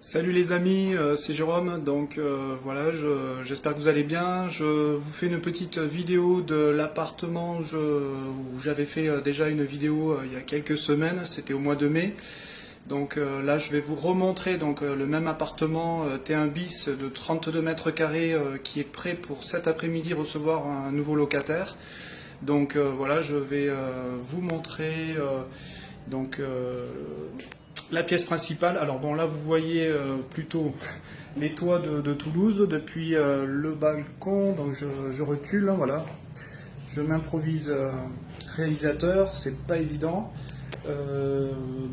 Salut les amis, c'est Jérôme. Donc voilà, j'espère que vous allez bien. Je vous fais une petite vidéo de l'appartement où j'avais fait déjà une vidéo il y a quelques semaines, c'était au mois de mai. Donc là, je vais vous remontrer le même appartement T1 bis de 32 mètres carrés qui est prêt pour cet après-midi recevoir un nouveau locataire. Donc voilà, je vais vous montrer donc la pièce principale. Alors bon, là vous voyez plutôt les toits de Toulouse depuis le balcon. Donc je recule, hein, voilà. Je m'improvise réalisateur, c'est pas évident.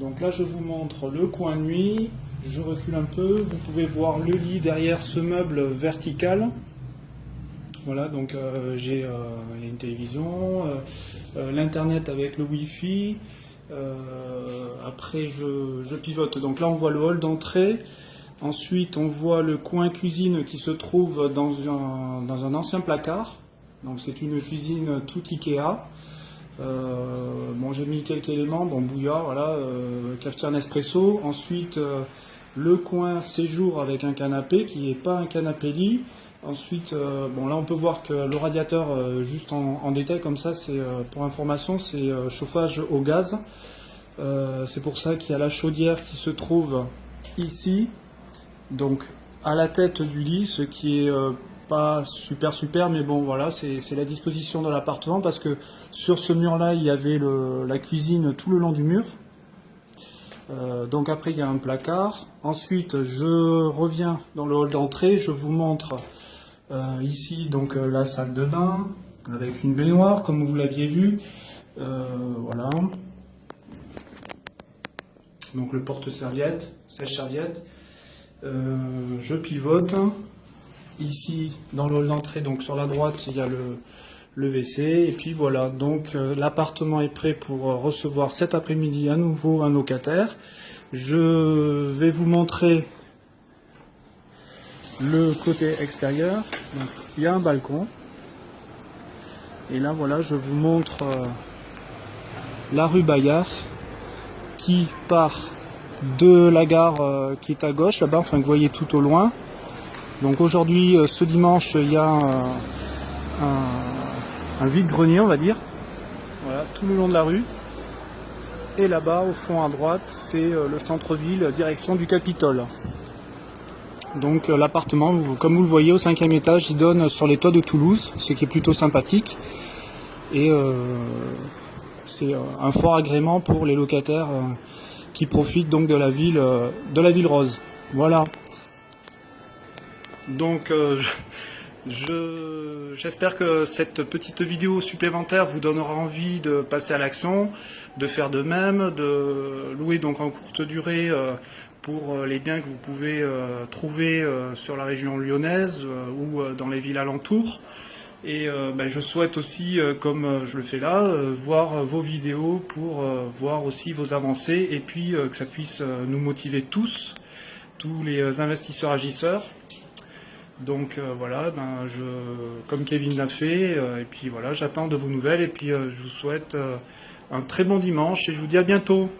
Donc là je vous montre le coin nuit. Je recule un peu. Vous pouvez voir le lit derrière ce meuble vertical. Voilà, donc il y a une télévision, l'internet avec le wifi. Après je pivote, donc là on voit le hall d'entrée, ensuite on voit le coin cuisine qui se trouve dans un ancien placard, donc c'est une cuisine tout Ikea. Bon, j'ai mis quelques éléments, bon, bouillard, voilà, cafetière Nespresso, ensuite le coin séjour avec un canapé qui n'est pas un canapé lit. Ensuite, bon, là on peut voir que le radiateur, juste en détail comme ça, c'est pour information, c'est chauffage au gaz. C'est pour ça qu'il y a la chaudière qui se trouve ici, donc à la tête du lit, ce qui est pas super, mais bon voilà, c'est la disposition de l'appartement, parce que sur ce mur-là, il y avait la cuisine tout le long du mur. Donc après il y a un placard. Ensuite je reviens dans le hall d'entrée, je vous montre ici donc la salle de bain avec une baignoire comme vous l'aviez vu. Voilà. Donc le porte-serviette, sèche-serviette. Je pivote. Ici dans le hall d'entrée, donc sur la droite, il y a le WC. Et puis voilà, donc l'appartement est prêt pour recevoir cet après-midi à nouveau un locataire. Je vais vous montrer le côté extérieur. Donc, il y a un balcon. Et là, voilà, je vous montre la rue Bayard qui part de la gare qui est à gauche, là-bas, enfin, que vous voyez tout au loin. Donc aujourd'hui, ce dimanche, il y a un vide-grenier, on va dire. Voilà, tout le long de la rue. Et là-bas, au fond à droite, c'est le centre-ville, direction du Capitole. Donc l'appartement, comme vous le voyez, au 5e étage, il donne sur les toits de Toulouse, ce qui est plutôt sympathique. Et c'est un fort agrément pour les locataires qui profitent donc de la ville rose. Voilà. Donc j'espère que cette petite vidéo supplémentaire vous donnera envie de passer à l'action, de faire de même, de louer donc en courte durée pour les biens que vous pouvez trouver sur la région lyonnaise ou dans les villes alentours. Et je souhaite aussi, comme je le fais là, voir vos vidéos pour voir aussi vos avancées, et puis que ça puisse nous motiver tous les investisseurs agisseurs. Donc voilà, comme Kevin l'a fait, et puis voilà, j'attends de vos nouvelles, et puis je vous souhaite un très bon dimanche, et je vous dis à bientôt.